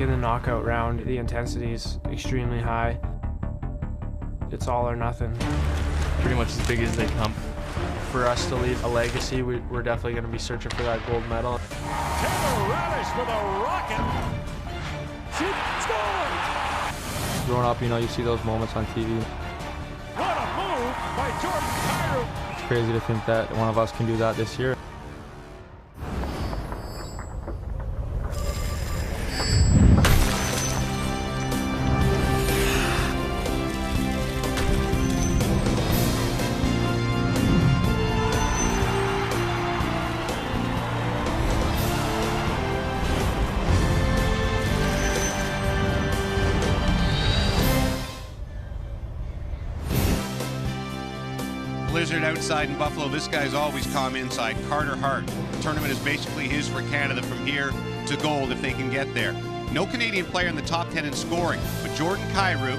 In the knockout round, the intensity is extremely high. It's all or nothing. Pretty much as big as they come. For us to leave a legacy, we're definitely going to be searching for that gold medal. Taylor Radish with a rocket. Shoot, score! Growing up, you see those moments on TV. What a move by Jordan Kyrou. It's crazy to think that one of us can do that this year. Blizzard outside in Buffalo. This guy's always calm inside. Carter Hart. The tournament is basically his for Canada from here to gold if they can get there. No Canadian player in the top 10 in scoring, but Jordan Kyrou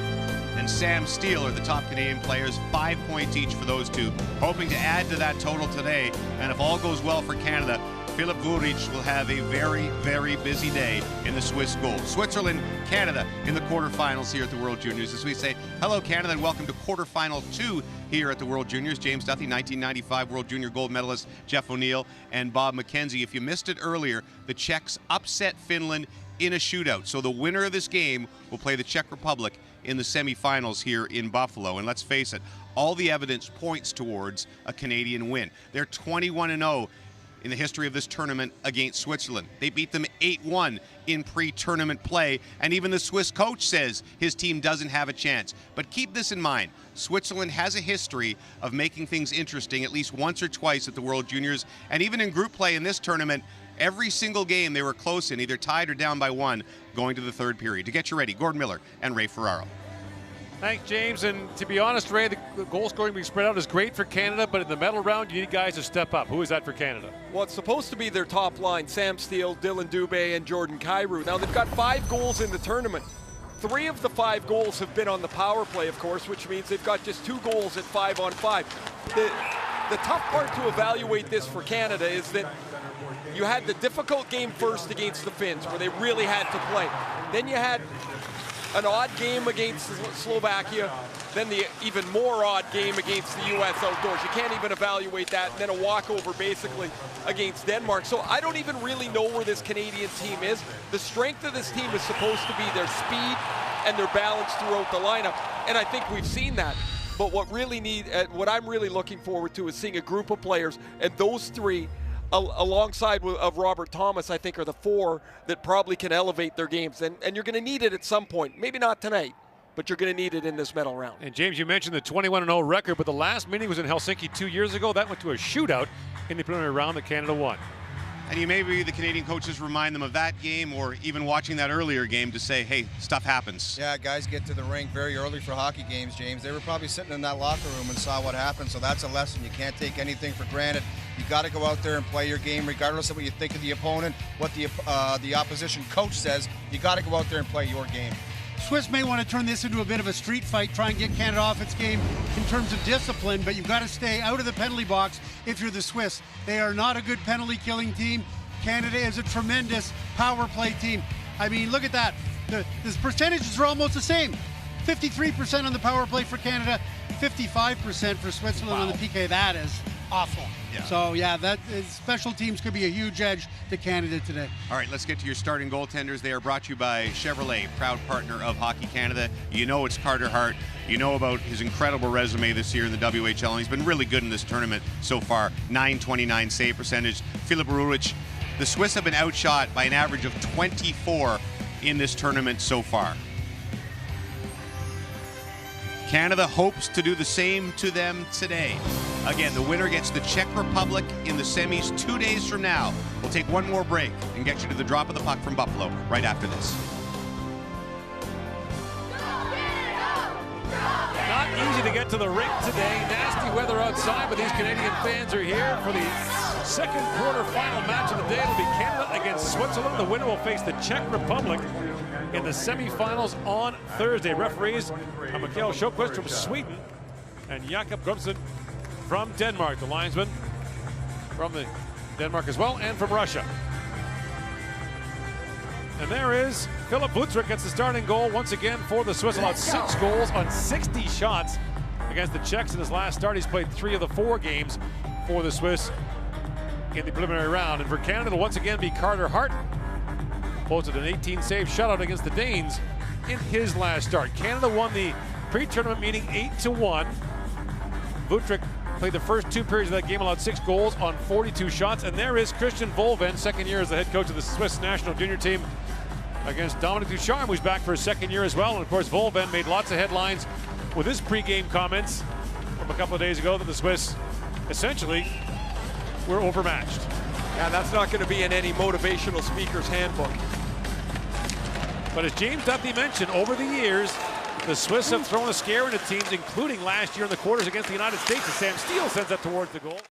and Sam Steele are the top Canadian players. 5 points each for those two. Hoping to add to that total today. And if all goes well for Canada, Filip Vuric will have a very, very busy day in the Swiss gold. Switzerland, Canada in the quarterfinals here at the World Juniors. As we say, hello Canada and welcome to quarterfinal 2 here at the World Juniors. James Duthie, 1995 World Junior gold medalist, Jeff O'Neill and Bob McKenzie. If you missed it earlier, the Czechs upset Finland in a shootout. So the winner of this game will play the Czech Republic in the semifinals here in Buffalo. And let's face it, all the evidence points towards a Canadian win. They're 21-0 in the history of this tournament against Switzerland. They beat them 8-1 in pre-tournament play, and even the Swiss coach says his team doesn't have a chance. But keep this in mind, Switzerland has a history of making things interesting at least once or twice at the World Juniors, and even in group play in this tournament, every single game they were close in, either tied or down by 1, going to the third period. To get you ready, Gordon Miller and Ray Ferraro. Thanks, James. And to be honest, Ray, the goal scoring being spread out is great for Canada, but in the medal round, you need guys to step up. Who is that for Canada? Well, it's supposed to be their top line, Sam Steele, Dylan Dubé, and Jordan Kyrou. Now, they've got 5 goals in the tournament. 3 of the 5 goals have been on the power play, of course, which means they've got just 2 goals at 5-on-5. The tough part to evaluate this for Canada is that you had the difficult game first against the Finns, where they really had to play. Then you had an odd game against Slovakia, then the even more odd game against the U.S. outdoors. You can't even evaluate that, and then a walkover basically against Denmark. So I don't even really know where this Canadian team is. The strength of this team is supposed to be their speed and their balance throughout the lineup, and I think we've seen that. But what I'm really looking forward to is seeing a group of players, and those 3 alongside of Robert Thomas, I think, are the 4 that probably can elevate their games. And you're going to need it at some point. Maybe not tonight, but you're going to need it in this medal round. And James, you mentioned the 21-0 record, but the last meeting was in Helsinki 2 years ago. That went to a shootout in the preliminary round that Canada won. And you maybe the Canadian coaches remind them of that game or even watching that earlier game to say, hey, stuff happens. Yeah, guys get to the rink very early for hockey games, James. They were probably sitting in that locker room and saw what happened, so that's a lesson. You can't take anything for granted. You got to go out there and play your game regardless of what you think of the opponent, what the opposition coach says. You got to go out there and play your game. Swiss may want to turn this into a bit of a street fight, try and get Canada off its game in terms of discipline, but you've got to stay out of the penalty box if you're the Swiss. They are not a good penalty-killing team. Canada is a tremendous power play team. I mean, look at that. The percentages are almost the same. 53% on the power play for Canada, 55% for Switzerland on the PK. That is awful. Yeah. So, yeah, special teams could be a huge edge to Canada today. All right, let's get to your starting goaltenders. They are brought to you by Chevrolet, proud partner of Hockey Canada. You know it's Carter Hart. You know about his incredible resume this year in the WHL, and he's been really good in this tournament so far. .929 save percentage. Filip Vuric. The Swiss have been outshot by an average of 24 in this tournament so far. Canada hopes to do the same to them today. Again, the winner gets the Czech Republic in the semis 2 days from now. We'll take one more break and get you to the drop of the puck from Buffalo right after this. Not easy to get to the rink today. Nasty weather outside, but these Canadian fans are here for the second quarterfinal match of the day. It'll be Canada against Switzerland. The winner will face the Czech Republic in the semifinals on Thursday. Referees are Mikael Sjöqvist from Sweden and Jakob Grumsen from Denmark. The linesman from Denmark as well, and from Russia. And there is Philip Vutric gets the starting goal once again for the Swiss. Allowed 6 goals on 60 shots against the Czechs in his last start. He's played 3 of the 4 games for the Swiss in the preliminary round. And for Canada, it'll once again be Carter Hart. Posted an 18-save shutout against the Danes in his last start. Canada won the pre-tournament meeting 8-1. Vutric played the first 2 periods of that game, allowed 6 goals on 42 shots. And there is Christian Volven, second year as the head coach of the Swiss national junior team, against Dominic Ducharme, who's back for his second year as well. And of course, Volven made lots of headlines with his pregame comments from a couple of days ago that the Swiss essentially were overmatched. Yeah, that's not going to be in any motivational speaker's handbook. But as James Duthie mentioned, over the years, the Swiss have thrown a scare into teams, including last year in the quarters against the United States, as Sam Steele sends that towards the goal.